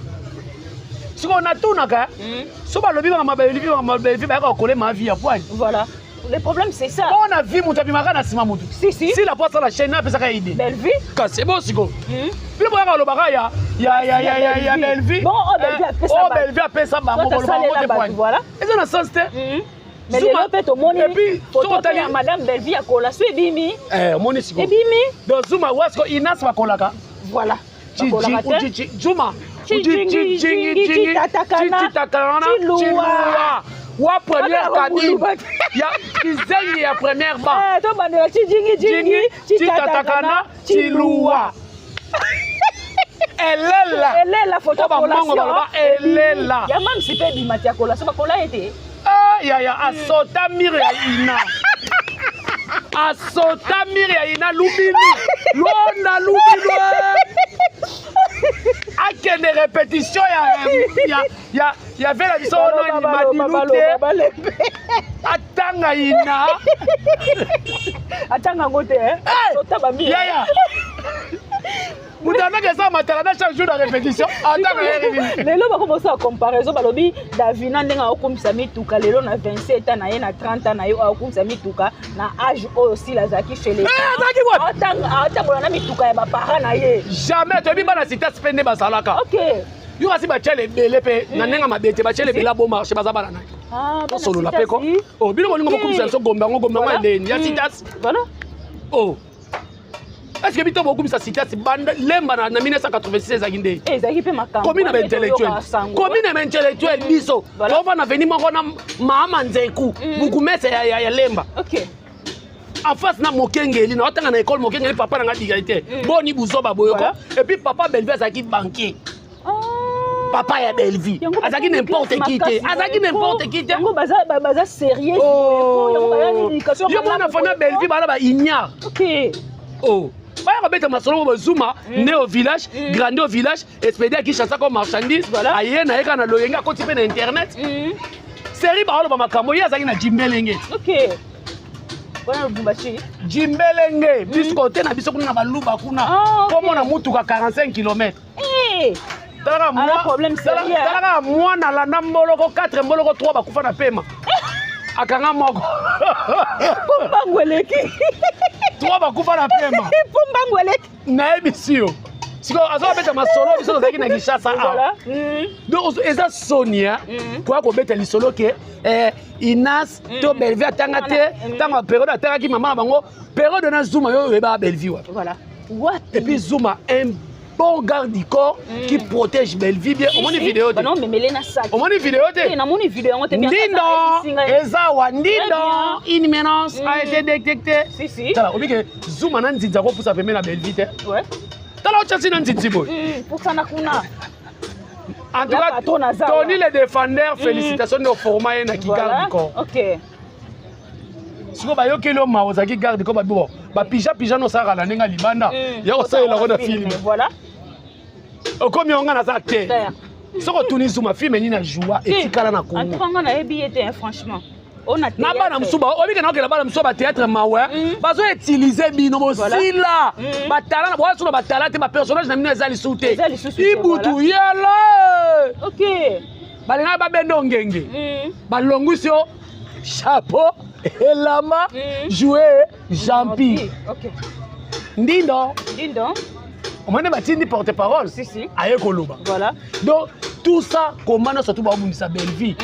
sikoyo natunaka so balobi baka mabelvi bayaka kokolema avi ya poigne voilà le problème c'est ça on a vu mutu abimaka na nsima mutu si la poisse à la chaîne apesaka idée belvi kasi bo sikoyo bile boyaka olobaka ya belvi belvi apesa bango kolobango te poigne eza na sens te mais lelo mpe tomoni foto ya madame belvi ya collation ebimi omoni sikoyo ebimi donc zuma wasiko inas bakolaka voilà Juma wa première cabine ya kizengi ya première banc to bandela jingi tatakana chiluwa elela photo collation elela ya mam sipe bimati ya collation bakola ete ya asota mire ya ina asota mire ya ina lubinu londa lubinu akende répétition ya vela biso ono madilute atanga ina atanga ngo te sota bamire yaya mutu anaka matala chaque jour de répétition atanga yeri lelo bakomosa comparaison balobi davina ndenge aokumisa mituka lelo na 27 ans na ye na 30 ans na ye aokumisa mituka na âge oyo aussi lazaki fele atambola na mituka ya bapara na ye jamais toyebi bana sita spende bazalaka yo kasi batiele ebele mpe na ndenge mabete batiele ebele abo marché baza bana naye tosolola mpe ko bino bolingo bokumisa biso gombe yango eleni ya sitasi est-ce que bito bokumisa sitasi banda lemba na 1986 ezalaki nde ezalaki mpe makambo commune intellectuel biso tova na veni moko na maama nzeku bukumese ya lemba en face na mokengeli na otanga na école mokengeli papa na nga digaité boni buzoba boyoko et puis papa belvi azalaki banquier papa ya belvi azalaki n'importe qui te yango baza sérieux yo mwana fana belvi bana ba ignare baya kobeta masolo bazuma né au village grandi au village expédié à Kinshasa comme marchandise aye na yeka na loyenga akoti mpe na internet série baoloba makambo ye azalaki na jimbelenge jimbelenge biso kote na biso kuna na baluba kuna komona mutuka 45 km talaka mwana alanda mboloko 4 mboloko 3 bakufa na pema akanga moko pombango eleki 3 bakufa na pema pombango eleki nayebisi yo siko azobeta masolo biso tozalaki na Kinshasa donc eza sonia poya kobeta lisolo ke inas to belvi atanga te ntango période atangaki mama na bango période na zuma yo oyeba belvi wapi et puis zuma bon garde du corps qui protège Belvi bien. On m'a dit vidéo. Non mais Melena ça. On m'a dit vidéo. On m'a dit vidéo. On Ndindo. Ezawa Ndindo. Une menace a été détectée. Si. Ça là, on dit que Zoom a nandi zako pour sa permettre la Belvi. Ouais. T'as là au chassis nandi zibo. Pour ça na kuna. En tout cas, Tony le défendeur, félicitations de format et na qui garde du corps. OK. Siko ba yokelo ma ozaki garde ko ba bo ba pija no sara la nenga libanda ya osala ko na film voilà okomi onga na za te soko tuni zuma film ni na joie etikala na Congo antanga na yebi ete franchement on a na bana msuba obike na okela bana msuba théâtre mawe bazo utiliser bino bosila batala na boaso na batala te ba personnage na mino ezali soute ibutu yala OK balinga ba bendo ngenge balongusio chapeau elama jouer Jean-Pi Ndindo Ndindo on m'a dit batindi porte-parole si aye koloba voilà donc tout ça comment surtout ba bundisa Belleville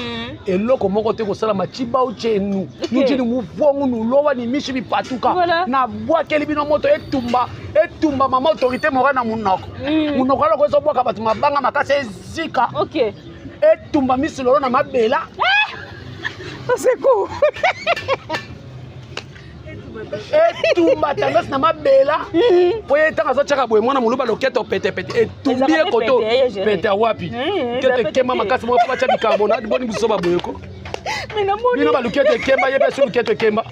et loko moko te ko sala machiba uche nous nous muvongu nous lowa ni mishi bi patuka na bwa keli bino moto etumba mama autorité morale na munoko munoko loko so bwa ka batu mabanga makase zika OK etumba misi lolo na mabela c'est cool etumba tendance na mabela po yetanga zo chaka boye mwana muluba loketo pete etumbi ekoto pete wapi kete kema makasi mo fa cha bicarbonate boni bisoba boyeko bino balukete kemba yebe sur lukete kemba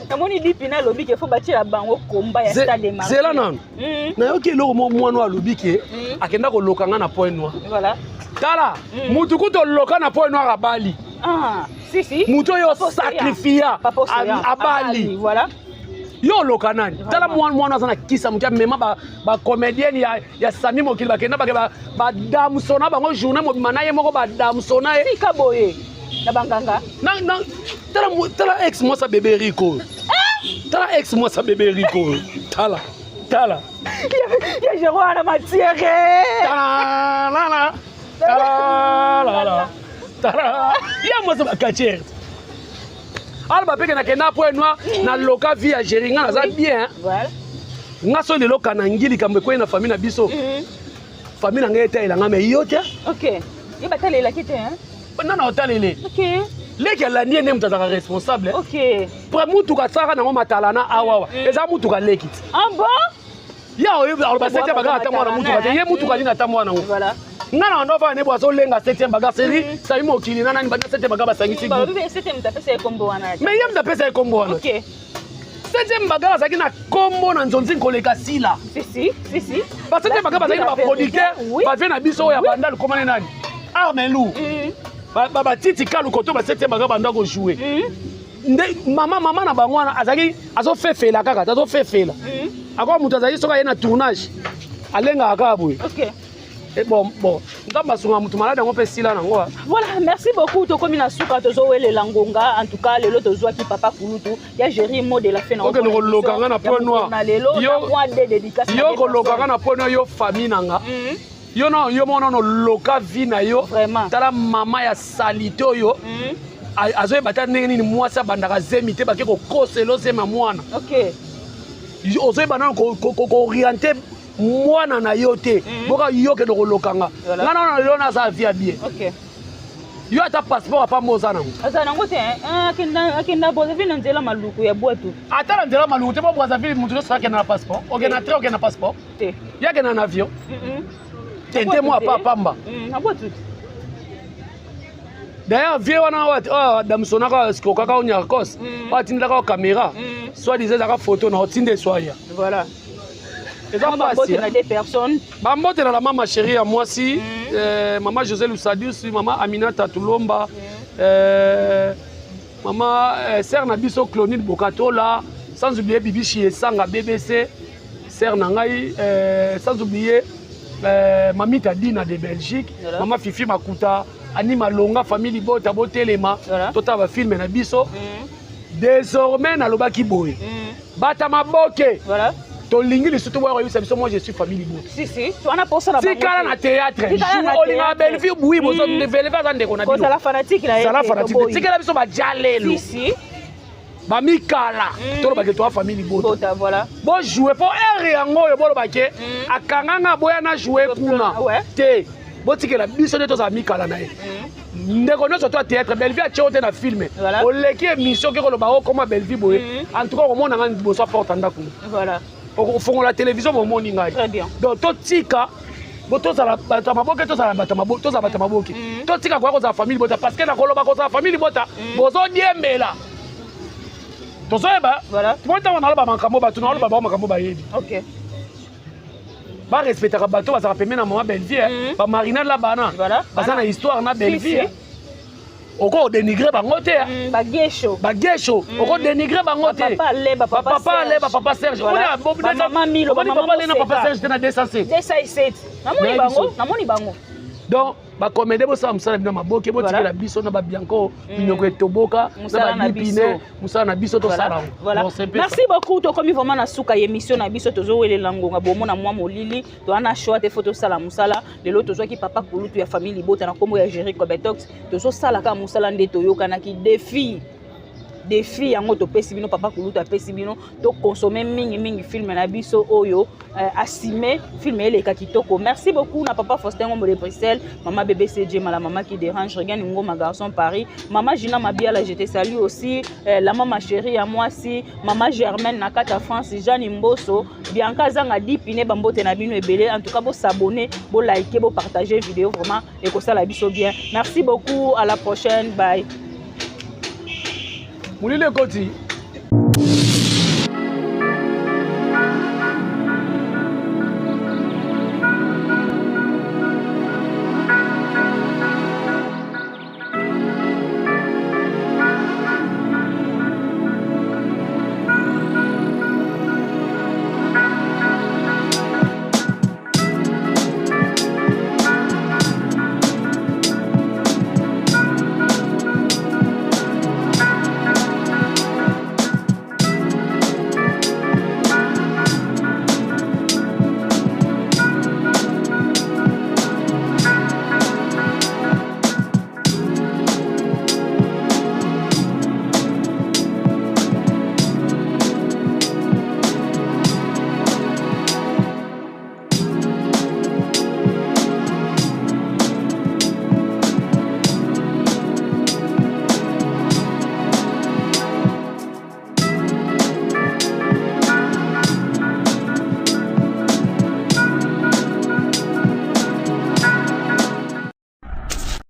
namoni dipina lobi ke fo batira bango komba ya stade de marché zela nan na yoki eloko mwana alobi ke akenda ko lokanga na point noir voilà tala mutu kuto loka na point noir abali si mutu yo sacrifia abali voilà yo loka nani tala mwana sana kisa mutu mema ba comédienne ya Sami Mokili bakenda ba damsona bango journée mobima na ye moko ba damsona e kaboye na banganga na tala ex moi sa bébé Rico tala ex moi sa bébé Rico tala ya jero na matière ya moi sa kachère alba peke na kena point noir na loka vie ya Geringa na za bien voilà ngaso le loka na ngili kambe ko na famille na biso famille na ngeta ilanga me yote OK ye batalela kite non otalele OK leki alandi ne mutazaka responsable OK pour mutu ka tsaka na matala na awawa eza mutu ka leki bon ya oyo ba sete baga ata mwana mutu ka ye mutu ka linga ata mwana voilà ngana ndo fa ne bozo lenga 7e baga série Sami Mokili nana ni ba 7e baga basangisi ba bebe 7e mtapesa kombo wana mais yem mtapesa kombo wana OK 7e baga bazaki na kombo na nzonzi koleka sila si ba 7e baga bazaki na ba producteur ba vient na biso ya bandal komane nani Armelou ba titi kalu koto ba 7e baga banda ko jouer mama na bango wana azaki azofefela kaka azofefela akwa mutu azaki soka ye na tournage alenga akaboye OK et bon ngamba sunga mutu malade ngo pe sila nango voilà merci beaucoup to komi na suka tozo wele langonga en tout cas lelo tozwa ki papa kulutu ya gérer mot de la fin na OK no lokanga na point noir yo moi de dédicace yo ko lokanga na point noir yo famille nanga yo no yo mono no loka vie na yo tala mama ya salito yo azoye bata ndenge nini mwasi abandaka zemi te bake kokoselo zema mwana OK ozoye bana ko orienter mwana na yo te boka yo ke kolokanga ngana na lelo na za via bien OK yo ata passeport apa moza nango aza nango te akenda boza vile nzela maluku ya boito ata na nzela maluku te bo boza vile mutu no saka na passeport OK na train OK na passeport te yake na avion tente moi pa pamba na boito d'ailleurs vie wana wa damsona ka skokaka onyarkos wa tindaka caméra soit disait zaka photo na otinde soya voilà et na des personnes bambote na la mama chérie à moi si maman José Lusadius maman Aminata Tulomba maman sœur na biso Clonide Bokatola sans oublier Bibi Chiesanga BBC sœur na ngai sans oublier Mamita Dina de Belgique maman Fifi Makuta Ani Malonga famille Bota Botelema tota ba film na biso désormais na lobaki boy bata maboke voilà tolingi lisutu boyo yo sabiso moi je suis famille Bota si tu ana posa na bango sikala na théâtre olinga Belleville oui bozo devele pas ande kona bino la fanatique na sala fanatique sikala biso ba jalelo si ba mikala tolo ba ke to famille Bota voilà bo jouer pour ere yango yo bolo ba ke akanganga boya na jouer kuna te botikela biso de toza mikala na ye ndeko nyonso to théâtre Belleville atio te na filme oleki émission ke koloba okoma Belleville boye en tout cas komona nga boso porte ndako voilà ofongola la télévision bomoni ngai donc totika botozala bato maboke tozala bato maboke tozala bato maboke totika kwa kozala famille Bota parce que na koloba kozala famille Bota bozo diembela tozoyeba tmontango naloba makambo bato naloba bao makambo bayebi OK ba respectaka bato bazala pembe na mama Belleville ba marinade la bana baza na histoire na Belleville oko dénigrer bango te bagesho oko dénigrer bango te papa leba papa Serge voilà maman Milo papa lena papa Serge te na 207 namoni bango donc bacomédie bosala mosala bino maboke botikela biso na babianco minoko etoboka na badipine mosala na biso tosala merci beaucoup tokomi vraiment na suka ya émission na biso tozowelela ngonga bomona mwa molili toana choix te faut tosala mosala lelo tozwaki papa kulutu ya famille libota na kombo ya Jerry Kobetox tozosala ka mosala nde toyokanaki défi yango topesi bino papa kulutu apesi bino to consommer mingi film na biso oyo assumé film eleka kitoko. Merci beaucoup na papa Faustin Ngombo de Bruxelles, maman bébé CJ, la maman qui dérange, regarde Ngoma garçon Paris, maman Gina Mabiala, je te salue aussi, la maman chérie à moi aussi, maman Germaine Nakata France, Jeanne Mboso, Bianca Zanga Dipine Bambote na bino ebele, en tout cas vous s'abonner, vous liker, vous partager vidéo vraiment et que ça la biso bien. Merci beaucoup, à la prochaine, bye. Moulile Koti.